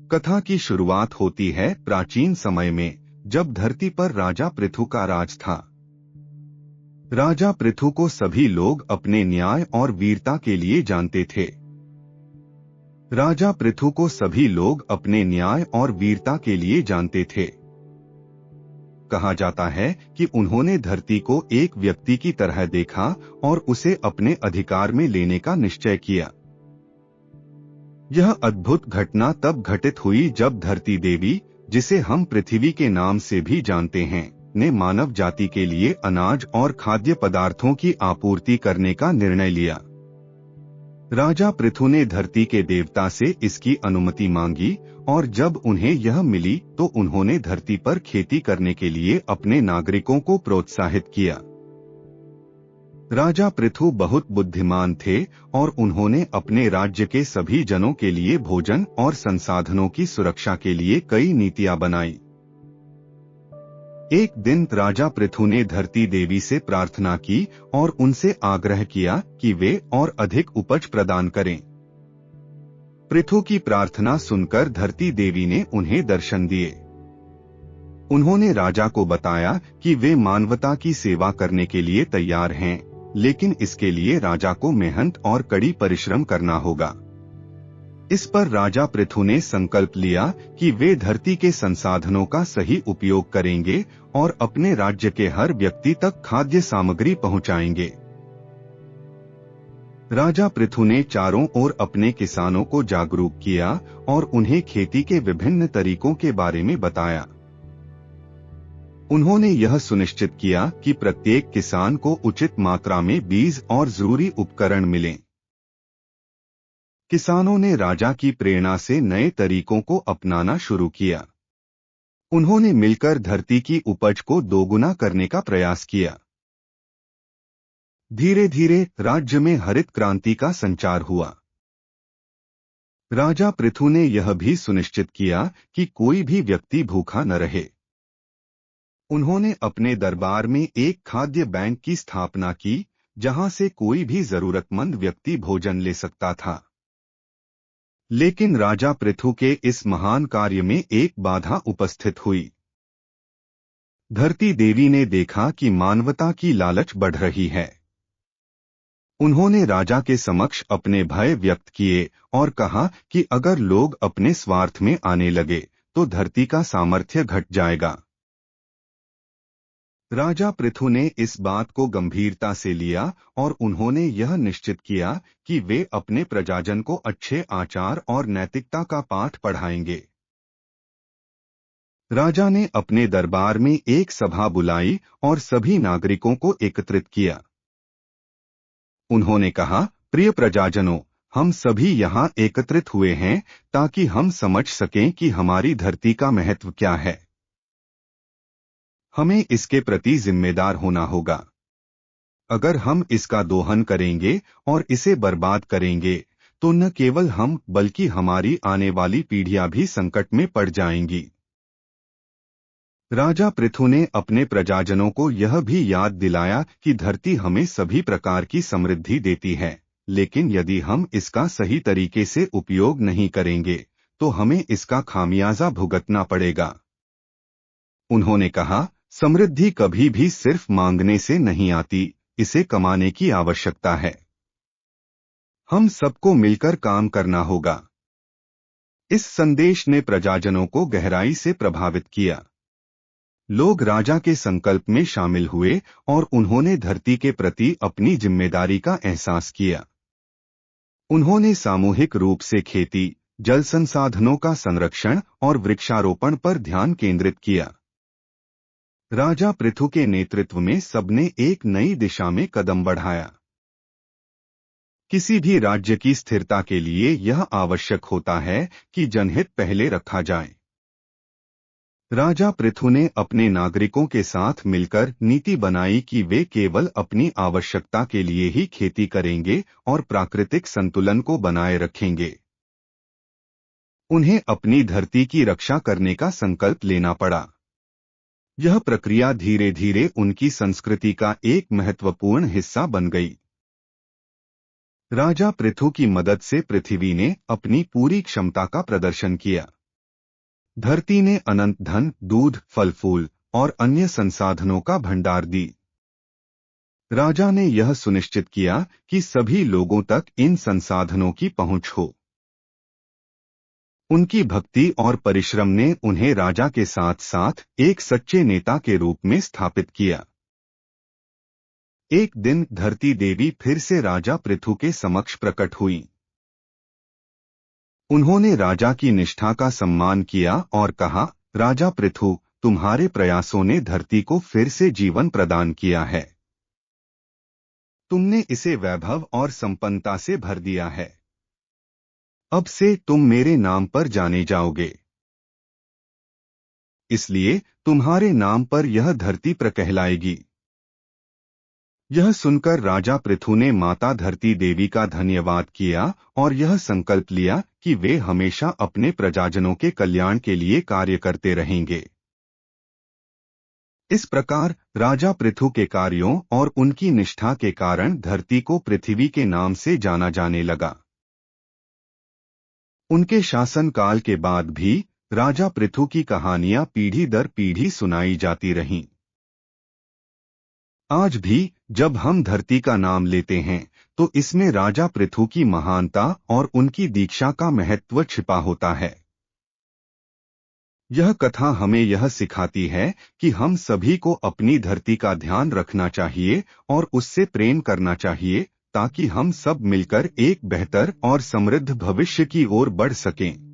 कथा की शुरुआत होती है प्राचीन समय में, जब धरती पर राजा पृथु का राज था। राजा पृथु को सभी लोग अपने न्याय और वीरता के लिए जानते थे। राजा पृथु को सभी लोग अपने न्याय और वीरता के लिए जानते थे। कहा जाता है कि उन्होंने धरती को एक व्यक्ति की तरह देखा और उसे अपने अधिकार में लेने का निश्चय किया। यह अद्भुत घटना तब घटित हुई जब धरती देवी, जिसे हम पृथ्वी के नाम से भी जानते हैं, ने मानव जाति के लिए अनाज और खाद्य पदार्थों की आपूर्ति करने का निर्णय लिया। राजा पृथु ने धरती के देवता से इसकी अनुमति मांगी और जब उन्हें यह मिली तो उन्होंने धरती पर खेती करने के लिए अपने नागरिकों को प्रोत्साहित किया। राजा पृथु बहुत बुद्धिमान थे और उन्होंने अपने राज्य के सभी जनों के लिए भोजन और संसाधनों की सुरक्षा के लिए कई नीतियां बनाई। एक दिन राजा पृथु ने धरती देवी से प्रार्थना की और उनसे आग्रह किया कि वे और अधिक उपज प्रदान करें। पृथु की प्रार्थना सुनकर धरती देवी ने उन्हें दर्शन दिए। उन्होंने राजा को बताया कि वे मानवता की सेवा करने के लिए तैयार हैं, लेकिन इसके लिए राजा को मेहनत और कड़ी परिश्रम करना होगा। इस पर राजा पृथु ने संकल्प लिया कि वे धरती के संसाधनों का सही उपयोग करेंगे और अपने राज्य के हर व्यक्ति तक खाद्य सामग्री पहुंचाएंगे। राजा पृथु ने चारों ओर अपने किसानों को जागरूक किया और उन्हें खेती के विभिन्न तरीकों के बारे में बताया। उन्होंने यह सुनिश्चित किया कि प्रत्येक किसान को उचित मात्रा में बीज और जरूरी उपकरण मिलें। किसानों ने राजा की प्रेरणा से नए तरीकों को अपनाना शुरू किया। उन्होंने मिलकर धरती की उपज को दोगुना करने का प्रयास किया। धीरे धीरे राज्य में हरित क्रांति का संचार हुआ। राजा पृथु ने यह भी सुनिश्चित किया कि कोई भी व्यक्ति भूखा न रहे। उन्होंने अपने दरबार में एक खाद्य बैंक की स्थापना की, जहां से कोई भी जरूरतमंद व्यक्ति भोजन ले सकता था। लेकिन राजा पृथु के इस महान कार्य में एक बाधा उपस्थित हुई। धरती देवी ने देखा कि मानवता की लालच बढ़ रही है। उन्होंने राजा के समक्ष अपने भय व्यक्त किए और कहा कि अगर लोग अपने स्वार्थ में आने लगे तो धरती का सामर्थ्य घट जाएगा। राजा पृथु ने इस बात को गंभीरता से लिया और उन्होंने यह निश्चित किया कि वे अपने प्रजाजन को अच्छे आचार और नैतिकता का पाठ पढ़ाएंगे। राजा ने अपने दरबार में एक सभा बुलाई और सभी नागरिकों को एकत्रित किया। उन्होंने कहा, प्रिय प्रजाजनों, हम सभी यहाँ एकत्रित हुए हैं ताकि हम समझ सकें कि हमारी धरती का महत्व क्या है। हमें इसके प्रति जिम्मेदार होना होगा। अगर हम इसका दोहन करेंगे और इसे बर्बाद करेंगे तो न केवल हम बल्कि हमारी आने वाली पीढ़ियां भी संकट में पड़ जाएंगी। राजा पृथु ने अपने प्रजाजनों को यह भी याद दिलाया कि धरती हमें सभी प्रकार की समृद्धि देती है, लेकिन यदि हम इसका सही तरीके से उपयोग नहीं करेंगे तो हमें इसका खामियाजा भुगतना पड़ेगा। उन्होंने कहा, समृद्धि कभी भी सिर्फ मांगने से नहीं आती, इसे कमाने की आवश्यकता है। हम सबको मिलकर काम करना होगा। इस संदेश ने प्रजाजनों को गहराई से प्रभावित किया। लोग राजा के संकल्प में शामिल हुए और उन्होंने धरती के प्रति अपनी जिम्मेदारी का एहसास किया। उन्होंने सामूहिक रूप से खेती, जल संसाधनों का संरक्षण और वृक्षारोपण पर ध्यान केंद्रित किया। राजा पृथु के नेतृत्व में सबने एक नई दिशा में कदम बढ़ाया। किसी भी राज्य की स्थिरता के लिए यह आवश्यक होता है कि जनहित पहले रखा जाए। राजा पृथु ने अपने नागरिकों के साथ मिलकर नीति बनाई कि वे केवल अपनी आवश्यकता के लिए ही खेती करेंगे और प्राकृतिक संतुलन को बनाए रखेंगे। उन्हें अपनी धरती की रक्षा करने का संकल्प लेना पड़ा। यह प्रक्रिया धीरे धीरे उनकी संस्कृति का एक महत्वपूर्ण हिस्सा बन गई। राजा पृथु की मदद से पृथ्वी ने अपनी पूरी क्षमता का प्रदर्शन किया। धरती ने अनंत धन, दूध, फल फूल और अन्य संसाधनों का भंडार दी। राजा ने यह सुनिश्चित किया कि सभी लोगों तक इन संसाधनों की पहुंच हो। उनकी भक्ति और परिश्रम ने उन्हें राजा के साथ साथ एक सच्चे नेता के रूप में स्थापित किया। एक दिन धरती देवी फिर से राजा पृथु के समक्ष प्रकट हुई। उन्होंने राजा की निष्ठा का सम्मान किया और कहा, राजा पृथु, तुम्हारे प्रयासों ने धरती को फिर से जीवन प्रदान किया है। तुमने इसे वैभव और संपन्नता से भर दिया है। अब से तुम मेरे नाम पर जाने जाओगे, इसलिए तुम्हारे नाम पर यह धरती कहलाएगी। यह सुनकर राजा पृथु ने माता धरती देवी का धन्यवाद किया और यह संकल्प लिया कि वे हमेशा अपने प्रजाजनों के कल्याण के लिए कार्य करते रहेंगे। इस प्रकार राजा पृथु के कार्यों और उनकी निष्ठा के कारण धरती को पृथ्वी के नाम से जाना जाने लगा। उनके शासनकाल के बाद भी राजा पृथु की कहानियां पीढ़ी दर पीढ़ी सुनाई जाती रहीं। आज भी जब हम धरती का नाम लेते हैं तो इसमें राजा पृथु की महानता और उनकी दीक्षा का महत्व छिपा होता है। यह कथा हमें यह सिखाती है कि हम सभी को अपनी धरती का ध्यान रखना चाहिए और उससे प्रेम करना चाहिए, ताकि हम सब मिलकर एक बेहतर और समृद्ध भविष्य की ओर बढ़ सकें।